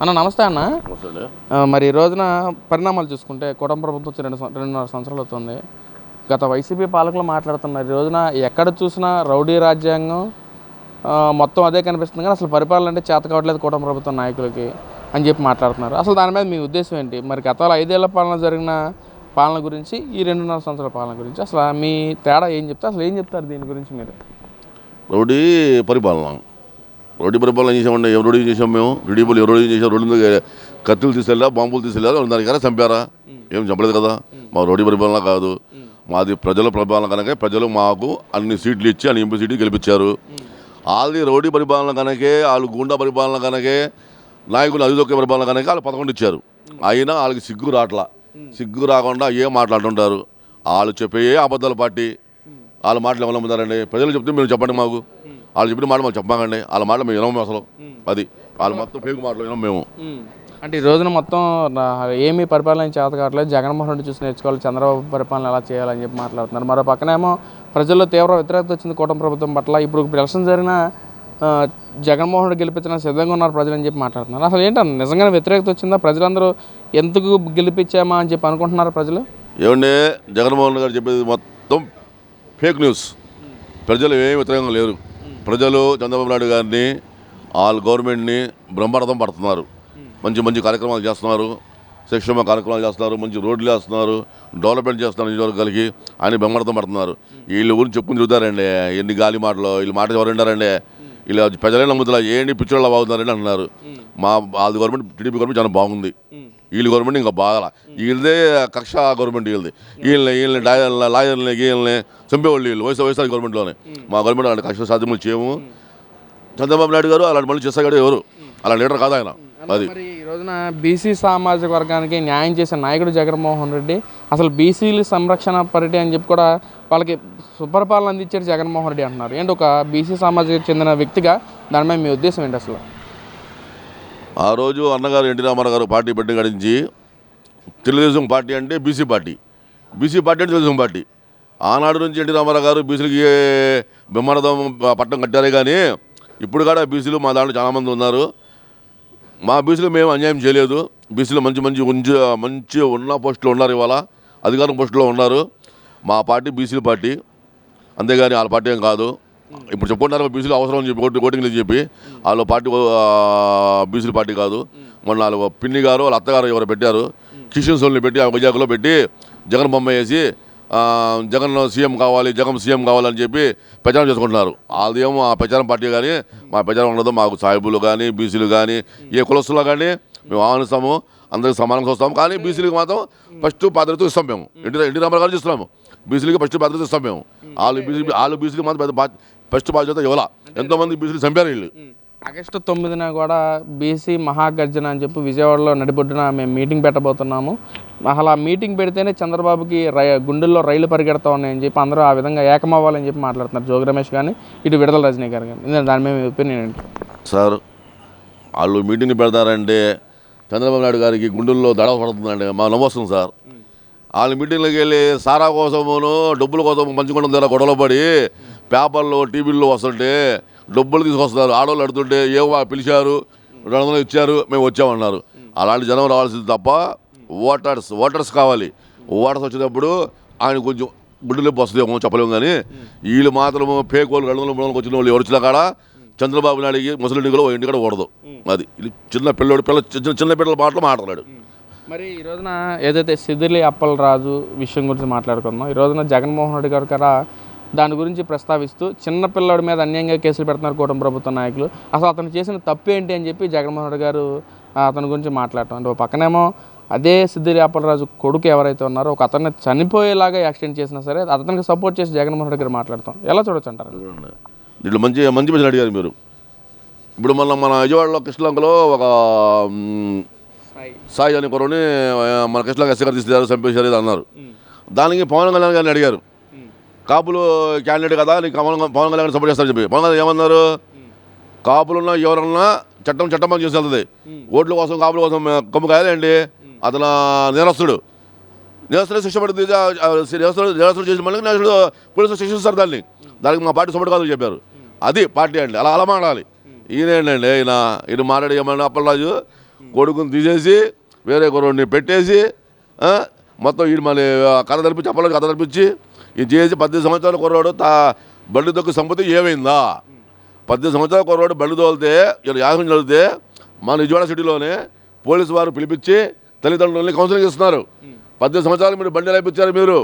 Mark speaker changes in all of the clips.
Speaker 1: అన్న నమస్తే అన్న.
Speaker 2: వస్తుంది.
Speaker 1: మరి ఈ రోజున పరిణామాలు చూసుకుంటే కూటమి ప్రభుత్వం వచ్చి 2.5 సంవత్సరాలు అవుతుంది. గత వైసీపీ పాలకులు మాట్లాడుతున్నారు, ఈ రోజున ఎక్కడ చూసినా రౌడీ రాజ్యాంగం మొత్తం అదే కనిపిస్తుంది, కానీ అసలు పరిపాలన అంటే చేత కావట్లేదు కూటమి ప్రభుత్వం నాయకులకి అని చెప్పి మాట్లాడుతున్నారు. అసలు దాని మీద మీ ఉద్దేశం ఏంటి? మరి గతంలో 5 ఏళ్ల పాలన జరిగిన పాలన గురించి, ఈ 2.5 సంవత్సరాల పాలన గురించి అసలు మీ తేడా ఏం చెప్తారు? అసలు ఏం చెప్తారు దీని గురించి మీరు?
Speaker 2: రౌడీ పరిపాలన ఏం చేసామండి? ఎవరు రౌడీ చేసాం? మేము రెడీబుల్ ఎవరు రౌడీ చేసాం? రోడ్డు మీద కత్తులు తీసుకెళ్ళా, బాంబులు తీసుకెళ్ళారు, దానికైనా చంపారా? ఏం చంపలేదు కదా. మా రౌడీ పరిపాలన కాదు, మాది ప్రజల పరిపాలన కనుక ప్రజలు మాకు అన్ని సీట్లు ఇచ్చి అన్ని ఎంపీ సీట్లు గెలిపించారు. వాళ్ళది రౌడీ పరిపాలన కనుకే, వాళ్ళు గుండా పరిపాలన కనుకే, నాయకులు అధిదొక్కే పరిపాలన కనుక వాళ్ళు 11 ఇచ్చారు. అయినా వాళ్ళకి సిగ్గు రావట్లా. సిగ్గు రాకుండా ఏం మాట్లాడుతుంటారు. వాళ్ళు చెప్పే అబద్ధాల పార్టీ. వాళ్ళ మాటలు ఎవరు నమ్ముతారండి? ప్రజలు చెప్తే మీరు చెప్పండి, మాకు వాళ్ళు చెప్పిన మాట మాకు చెప్పమాకండి. వాళ్ళ మాట మేము వినము అసలు. అది వాళ్ళు మొత్తం ఫేక్ మాటలు వినం మేము.
Speaker 1: అంటే ఈ రోజున మొత్తం ఏమీ పరిపాలన చేత కావట్లేదు, జగన్మోహన్ రెడ్డి చూసి నేర్చుకోవాలి, చంద్రబాబు పరిపాలన ఎలా చేయాలని చెప్పి మాట్లాడుతున్నారు. మరో పక్కనేమో ప్రజల్లో తీవ్ర వ్యతిరేకత వచ్చింది కూటమి ప్రభుత్వం పట్ల. ఇప్పుడు ఎలక్షన్ జరిగిన జగన్మోహన్ రెడ్డి గెలిపించడానికి సిద్ధంగా ఉన్నారు ప్రజలు అని చెప్పి మాట్లాడుతున్నారు. అసలు ఏంటన్నా నిజంగానే వ్యతిరేకత వచ్చిందా? ప్రజలందరూ ఎందుకు గెలిపించామా అని చెప్పి అనుకుంటున్నారు ప్రజలు?
Speaker 2: ఏమండి, జగన్మోహన్ రెడ్డి గారు చెప్పేది మొత్తం ఫేక్ న్యూస్. ప్రజలు ఏమి వ్యతిరేకంగా లేరు. ప్రజలు చంద్రబాబు నాయుడు గారిని, వాళ్ళ గవర్నమెంట్ని బ్రహ్మాండం పడుతున్నారు. మంచి మంచి కార్యక్రమాలు చేస్తున్నారు, సంక్షేమ కార్యక్రమాలు చేస్తున్నారు, మంచి రోడ్లు వేస్తున్నారు, డెవలప్మెంట్ చేస్తున్నారు నియోజకవర్గాలకి. ఆయన బ్రహ్మాండం పడుతున్నారు. వీళ్ళ గురించి చెప్పుకుని చూద్దారండి ఎన్ని గాలి మాటలు. వీళ్ళు మాట ఎవరు వింటారండి? వీళ్ళు ప్రజలే నమ్ముతున్నారు. ఏంటి పిచ్చోళ్ళ బాగుతున్నారని అంటున్నారు. మా వాళ్ళ గవర్నమెంట్ టీడీపీ గవర్నమెంట్ చాలా బాగుంది. వీళ్ళ గవర్నమెంట్ ఇంకా బాగా, వీళ్ళదే కక్ష గవర్నమెంట్. వీళ్ళని లాయర్లని గీళ్ళని చంపేవాళ్ళు వీళ్ళు వైఎస్ఆర్ గవర్నమెంట్లోనే. మా గవర్నమెంట్ అలాంటి కక్ష సాధ్యములు చేయము. చంద్రబాబు నాయుడు గారు అలాంటి మళ్ళీ చేస్తాడు. ఎవరు అలా లీడర్ కాదు ఆయన. అది
Speaker 1: మరి ఈ రోజున బీసీ సామాజిక వర్గానికి న్యాయం చేసే నాయకుడు జగన్మోహన్ రెడ్డి. అసలు బీసీల సంరక్షణ పరిధి అని చెప్పి కూడా వాళ్ళకి సుపరిపాలన అందించారు జగన్మోహన్ రెడ్డి అంటున్నారు. ఏంటి ఒక బీసీ సామాజిక చెందిన వ్యక్తిగా దాని మీద మీ ఉద్దేశం ఏంటి అసలు?
Speaker 2: ఆ రోజు అన్నగారు ఎన్టీ రామారావు గారు పార్టీ పెట్టిన గడించి తెలుగుదేశం పార్టీ అంటే బీసీ పార్టీ, బీసీ పార్టీ అంటే తెలుగుదేశం పార్టీ. ఆనాడు నుంచి ఎన్టీ రామారావు గారు బీసీలకి బ్రహ్మాండం పట్టం కట్టారే. కానీ ఇప్పుడు కూడా బీసీలు మా దాంట్లో చాలామంది ఉన్నారు. మా బీసీలు మేము అన్యాయం చేయలేదు. బీసీలు మంచి మంచి మంచి ఉన్న పోస్టులో ఉన్నారు, ఇవాళ అధికారం పోస్టులో ఉన్నారు. మా పార్టీ బీసీల పార్టీ, అంతేగాని వాళ్ళ పార్టీ ఏం కాదు. ఇప్పుడు చెప్పుకుంటారు బీసీలు అవసరం అని చెప్పి ఓటింగ్లు చెప్పి. వాళ్ళ పార్టీ బీసీల పార్టీ కాదు. మొన్న వాళ్ళు పిన్ని గారు వాళ్ళ అత్తగారు ఎవరు పెట్టారు, కిషన్ సోల్ని పెట్టి ఆ విజాకులో పెట్టి జగన్ బొమ్మ వేసి జగన్ సీఎం కావాలి, జగన్ సీఎం కావాలని చెప్పి ప్రచారం చేసుకుంటున్నారు. వాళ్ళదేమో ఆ ప్రచారం పార్టీ. కానీ మా ప్రచారం ఉండదు. మాకు సాయిబులు కానీ బీసీలు కానీ ఏ కులస్తులు కానీ మేము ఆహ్వానిస్తాము, అందరికి సమానంగా వస్తాము. కానీ బీసీలకు మాత్రం ఫస్ట్ ప్రాధాన్యత ఇస్తాం. మేము ఎన్టీ రామారావు గారు ఇస్తున్నాము, బీసీలకి ఫస్ట్ ప్రాధాన్యత ఇస్తాం. మేము వాళ్ళు బీసీలకి మాత్రం ఫస్ట్ బాధ్యత ఇవ్వాల. ఎంతోమంది బీసీలు చంపారు వీళ్ళు.
Speaker 1: ఆగస్టు 9న కూడా బీసీ మహాగర్జన అని చెప్పి విజయవాడలో నడిబొడ్డున మేము మీటింగ్ పెట్టబోతున్నాము. అసలు ఆ మీటింగ్ పెడితేనే చంద్రబాబుకి గుండెల్లో రైలు పరిగెడతా ఉన్నాయని చెప్పి అందరూ ఆ విధంగా ఏకమవ్వాలని చెప్పి మాట్లాడుతున్నారు. జోగి రమేష్ కానీ ఇటు విడుదల రజనీ గారు కానీ. దాని మీద ఒపీనియన్ ఏంటి
Speaker 2: సార్? వాళ్ళు మీటింగ్ పెడతారంటే చంద్రబాబు నాయుడు గారికి గుండెల్లో దడ పడుతుందండి. మా నవ్వొస్తుంది సార్. వాళ్ళు మీటింగ్లోకి వెళ్ళి సారా కోసమును డబ్బుల కోసం పంచుకోవడం ద్వారా గొడవలు పడి పేపర్లో టీవీల్లో వస్తుంటే డబ్బులు తీసుకొస్తున్నారు. ఆడవాళ్ళు అడుగుతుంటే ఏమో పిలిచారు, 200 ఇచ్చారు, మేము వచ్చామన్నారు. అలాంటి జనం రావాల్సింది తప్ప ఓటర్స్ కావాలి. ఓటర్స్ వచ్చేటప్పుడు ఆయన కొంచెం గుడ్డు నొప్పి వస్తుందేమో చెప్పలేము. కానీ వీళ్ళు మాత్రము ఫేక్ వాళ్ళు 200 300 వచ్చిన వాళ్ళు ఎవరు వచ్చినా కాడ చంద్రబాబు నాయుడికి ముసలింటిలో ఇంటి కూడా కూడదు. అది చిన్న పిల్లల మాటలు మాట్లాడాడు.
Speaker 1: మరి ఈ రోజున ఏదైతే సిద్దిలి అప్పలరాజు విషయం గురించి మాట్లాడుకుందాం. ఈ రోజున జగన్మోహన్ రెడ్డి గారు కదా దాని గురించి ప్రస్తావిస్తూ చిన్నపిల్లడి మీద అన్యాయంగా కేసులు పెడుతున్నారు కూటమి ప్రభుత్వ నాయకులు. అసలు అతను చేసిన తప్పు ఏంటి అని చెప్పి జగన్మోహన్ రెడ్డి గారు అతని గురించి మాట్లాడటం. అంటే ఒక పక్కనేమో అదే సిద్దిలి అప్పలరాజు కొడుకు ఎవరైతే ఉన్నారో ఒక అతన్ని చనిపోయేలాగా యాక్సిడెంట్ చేసినా సరే అతనికి సపోర్ట్ చేసి జగన్మోహన్ రెడ్డి గారు మాట్లాడతాం ఎలా చూడొచ్చు అంటారు?
Speaker 2: దీంట్లో మంచి ప్రశ్న అడిగారు మీరు. ఇప్పుడు మన విజయవాడలో కృష్ణలంకలో ఒక సాయి అని కొరని మన కృష్ణలంక ఎస్సీ గారు తీసుకెళ్ళారు, చంపేశారు ఇది అన్నారు. దానికి పవన్ కళ్యాణ్ గారిని అడిగారు, కాపులు క్యాండిడేట్ కదా నీకు పవన్ కళ్యాణ్ సపోర్ట్ చేస్తారని చెప్పి. పవన్ కళ్యాణ్ ఏమన్నారు? కాపులున్నా ఎవరన్నా చట్టం చేసి వెళ్తుంది. ఓట్ల కోసం కాపుల కోసం కొమ్ము కాయాలండి. అతను నేరస్తుడు శిక్ష పడుతుంది. నేరస్తుడు చేసిన మళ్ళీ పోలీసులు శిక్షిస్తారు దానికి మా పార్టీ సపోర్ట్ కాదు చెప్పారు. అది పార్టీ అండి. అలా మాట్లాడాలి. ఈయనేంటండి ఈయన మాట్లాడి ఏమన్నా అప్పలరాజు కొడుకుని తీసేసి వేరే కుర్రోడిని పెట్టేసి మొత్తం వీడు మళ్ళీ కథ తలిపించి అప్పట్లో కథ తలిపించి ఇది చేసి 18 సంవత్సరాల కుర్రోడు బండి తొక్కు సంపత్తి ఏమైందా? 18 సంవత్సరాల కుర్రోడు బండి తోలితే ఇలా యాగం చదివితే మా విజయవాడ సిటీలోనే పోలీసు వారు పిలిపించి తల్లిదండ్రులని కౌన్సిలింగ్ ఇస్తున్నారు. 18 సంవత్సరాలు మీరు బండి ఎలా ఇప్పించారు, మీరు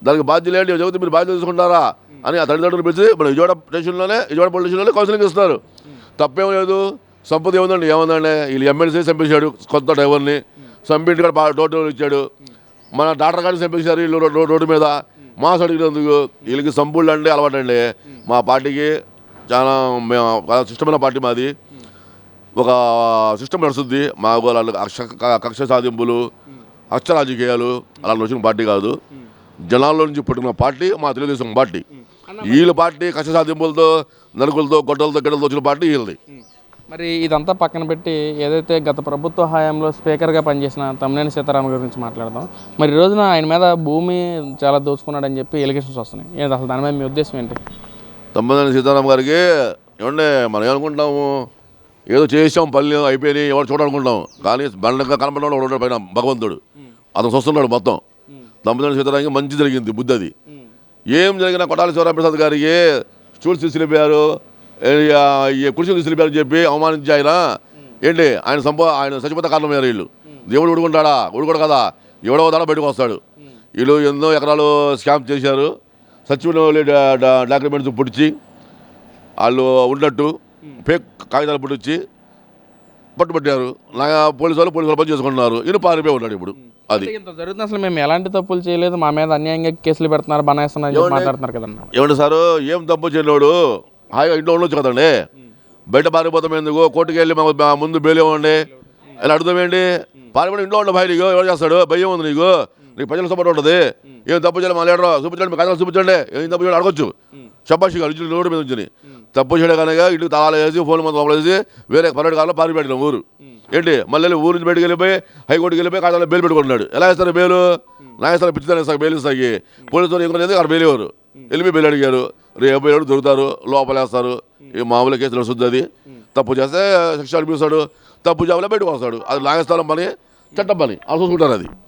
Speaker 2: దానికి బాధ్యత ఏంటి చెబితే మీరు బాధ్యత తీసుకుంటారా అని ఆ తల్లిదండ్రులు పిలిచి మన విజయవాడ పోలీస్ స్టేషన్లోనే కౌన్సిలింగ్ ఇస్తున్నారు. తప్పేం లేదు. సంపద ఏముందండి వీళ్ళు ఎమ్మెల్సీ చంపేశాడు, కొత్త డ్రైవర్ని చంపింటి కూడా డోర్ ఇచ్చాడు. మన డాక్టర్ గారిని చంపేశారు వీళ్ళు రోడ్డు మీద మాస్ అడిగినందుకు. వీళ్ళకి సంపూళ్ళు అంటే అలవాటు అండి. మా పార్టీకి చాలా సిస్టమైన పార్టీ మాది. ఒక సిస్టమ్ నడుస్తుంది. మా వాళ్ళు కక్ష సాధింపులు అక్ష రాజకీయాలు అలా వచ్చిన పార్టీ కాదు. జనాల్లో నుంచి పుట్టిన పార్టీ మా తెలుగుదేశం పార్టీ. వీళ్ళ పార్టీ కక్ష సాధింపులతో నలుగులతో గొడ్డలతో గిడ్డలతో వచ్చిన పార్టీ వీళ్ళది.
Speaker 1: మరి ఇదంతా పక్కన పెట్టి ఏదైతే గత ప్రభుత్వ హయాంలో స్పీకర్గా పనిచేసిన తమ్మినేని సీతారాం గురించి మాట్లాడదాం. మరి ఈ రోజున ఆయన మీద భూమి చాలా దోచుకున్నాడని చెప్పి ఎలిగేషన్స్ వస్తున్నాయి. ఏంటి అసలు దాని మీద మీ ఉద్దేశం ఏంటి?
Speaker 2: తమ్మినేని సీతారాం గారికి ఏమంటే మనం ఏమనుకుంటాము, ఏదో చేసాం పనులు అయిపోయినాయి ఎవరు చూడాలనుకుంటాం. కానీ బండగా కనపడినాడు ఒకటి పైన భగవంతుడు అతను చూస్తున్నాడు మొత్తం. తమ్మినేని సీతారాంకి మంచి జరిగింది బుద్ధి. అది ఏం జరిగినా కొట్టాలి శివరామప్రసాద్ గారికి స్టూల్స్ తీసుకెళ్ళిపోయారు, కుర్చీలు తీసుకెళ్ళిపోయారని చెప్పి అవమానించి ఆయన ఏంటి ఆయన చచ్చిపోతే కారణమయ్యారు. వీళ్ళు దేవుడు ఉడుకుంటాడా? ఉడుకోడు కదా, ఎవడో దాడా బయటకు వస్తాడు. వీళ్ళు ఎన్నో ఎకరాలు స్కామ్ చేశారు. సచివులు డాక్యుమెంట్స్ పుట్టించి వాళ్ళు ఉన్నట్టు ఫేక్ కాగితాలు పుట్టించి పట్టుబట్టారు. పోలీసు వాళ్ళు పని చేసుకుంటున్నారు. ఈయన పారిపోయి ఉన్నాడు ఇప్పుడు. అది
Speaker 1: ఇంత జరుగుతుంది. అసలు మేము ఎలాంటి తప్పులు చేయలేదు, మా మీద అన్యాయంగా కేసులు పెడుతున్నారు, బనాయిస్తున్నారు మాట్లాడుతున్నారు కదన్నా.
Speaker 2: ఏమంటే సారు ఏం తప్పు చేయలేడు, హాయిగా ఇంట్లో ఉండొచ్చు కదండి. బయట పారిపోతాం ఎందుకు? కోర్టుకు వెళ్ళి ముందు బెయిల్ ఇవ్వండి. ఇలా అర్థం ఏంటి? పారిపోయి ఇంట్లో ఉండే భయ నీకు ఎవరు చేస్తాడు? భయం ఉంది నీకు ప్రజల సపోర్ట్ ఉంటుంది. ఏం తప్పు చేయాలి? మా లీడర్ చూపించండి, మీ కథలు చూపించండి, ఏం తప్పు చేయాలి అడగొచ్చు. షబాషి గారు ఇంట్లో రోడ్డు మీద ఉంచుని తప్పు చేయడం కనుక ఇంటికి తాళాలు వేసి ఫోన్ మొత్తం వేసి వేరే పర్యటన కాలంలో పారిపెట్టిన ఊరు ఏంటి మళ్ళీ ఊరు నుంచి బయటకు వెళ్ళిపోయి హైకోర్టుకి వెళ్ళిపోయి కాదంలో బెయిల్ పెట్టుకుంటున్నాడు. ఎలా ఇస్తారు బెయిల్? న్యాయస్థానం పిచ్చిదాన్ని ఇస్తారు బెయిల్ ఇస్తాయి. పోలీసులు ఇంకొక అక్కడ బెయిల్ ఇవ్వరు. వెళ్ళిపోయి బెయిల్ అడిగారు, రేపు బెయిల్ దొరుకుతారు, లోపలేస్తారు. ఈ మామూలు కేసులు వస్తుంది. అది తప్పు చేస్తే శిక్ష అనిపిస్తాడు, తప్పు చేయాలి బయటకు వస్తాడు. అది న్యాయస్థానం పని, చట్టం పని, అలా చూసుకుంటారు. అది